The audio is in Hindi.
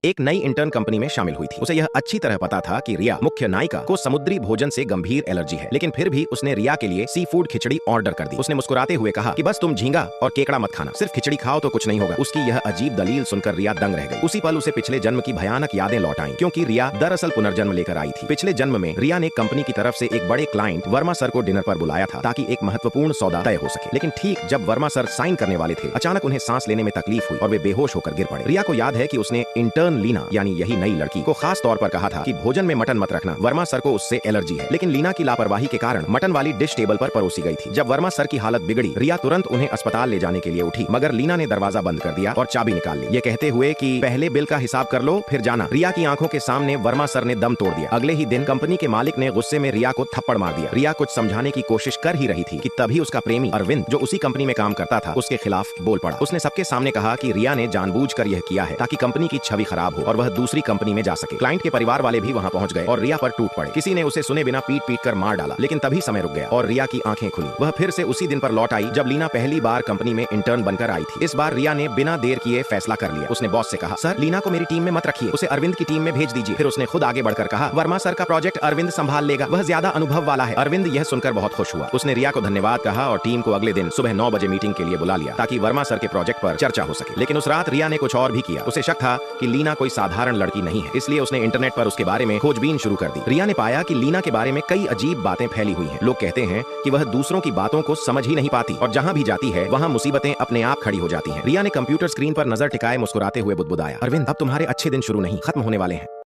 एक नई इंटर्न कंपनी में शामिल हुई थी। उसे यह अच्छी तरह पता था कि रिया मुख्य नायिका को समुद्री भोजन से गंभीर एलर्जी है, लेकिन फिर भी उसने रिया के लिए सी फूड खिचड़ी ऑर्डर कर दी। उसने मुस्कुराते हुए कहा कि बस तुम झींगा और केकड़ा मत खाना, सिर्फ खिचड़ी खाओ तो कुछ नहीं होगा। उसकी यह अजीब दलील सुनकर रिया दंग रह गई। उसी पल उसे पिछले जन्म की भयानक यादें लौट आईं, क्योंकि रिया दरअसल पुनर्जन्म लेकर आई थी। पिछले जन्म में रिया ने कंपनी की तरफ से एक बड़े क्लाइंट वर्मा सर को डिनर पर बुलाया था ताकि एक महत्वपूर्ण सौदा तय हो सके। लेकिन ठीक जब वर्मा सर साइन करने वाले थे, अचानक उन्हें सांस लेने में तकलीफ हुई और वे बेहोश होकर गिर पड़े। रिया को याद है कि उसने इंटर्न लीना यानी यही नई लड़की को खास तौर पर कहा था कि भोजन में मटन मत रखना, वर्मा सर को उससे एलर्जी है। लेकिन लीना की लापरवाही के कारण मटन वाली डिश टेबल पर परोसी गई थी। जब वर्मा सर की हालत बिगड़ी, रिया तुरंत उन्हें अस्पताल ले जाने के लिए उठी, मगर लीना ने दरवाजा बंद कर दिया और चाबी निकाल ली, ये कहते हुए कि पहले बिल का हिसाब कर लो फिर जाना। रिया की आंखों के सामने वर्मा सर ने दम तोड़ दिया। अगले ही दिन कंपनी के मालिक ने गुस्से में रिया को थप्पड़ मार दिया। रिया कुछ समझाने की कोशिश कर ही रही थी कि तभी उसका प्रेमी अरविंद, जो उसी कंपनी में काम करता था, उसके खिलाफ बोल पड़ा। उसने सबके सामने कहा कि रिया ने जानबूझकर यह किया है ताकि कंपनी की छवि खराब हो और वह दूसरी कंपनी में जा सके। क्लाइंट के परिवार वाले भी वहां पहुंच गए और रिया पर टूट पड़े। किसी ने उसे सुने बिना पीट पीट कर मार डाला, लेकिन तभी समय रुक गया और रिया की आंखें खुली। वह फिर से उसी दिन पर लौट आई जब लीना पहली बार कंपनी में इंटर्न बनकर आई थी। इस बार रिया ने बिना देर किए फैसला कर लिया। उसने बॉस से कहा, सर लीना को मेरी टीम में मत रखिए, उसे अरविंद की टीम में भेज दीजिए। फिर उसने खुद आगे बढ़कर कहा, वर्मा सर का प्रोजेक्ट अरविंद संभाल लेगा, वह ज्यादा अनुभव वाला है। अरविंद यह सुनकर बहुत खुश हुआ। उसने रिया को धन्यवाद कहा और टीम को अगले दिन सुबह 9 बजे मीटिंग के लिए बुला लिया ताकि वर्मा सर के प्रोजेक्ट पर चर्चा हो सके। लेकिन उस रात रिया ने कुछ और भी किया। उसे शक था कि लीना कोई साधारण लड़की नहीं है, इसलिए उसने इंटरनेट पर उसके बारे में खोजबीन शुरू कर दी। रिया ने पाया कि लीना के बारे में कई अजीब बातें फैली हुई हैं। लोग कहते हैं कि वह दूसरों की बातों को समझ ही नहीं पाती और जहां भी जाती है वहां मुसीबतें अपने आप खड़ी हो जाती हैं। रिया ने कंप्यूटर स्क्रीन पर नजर टिकाए मुस्कुराते हुए बुदबुदाया, अरविंद अब तुम्हारे अच्छे दिन शुरू नहीं, खत्म होने वाले हैं।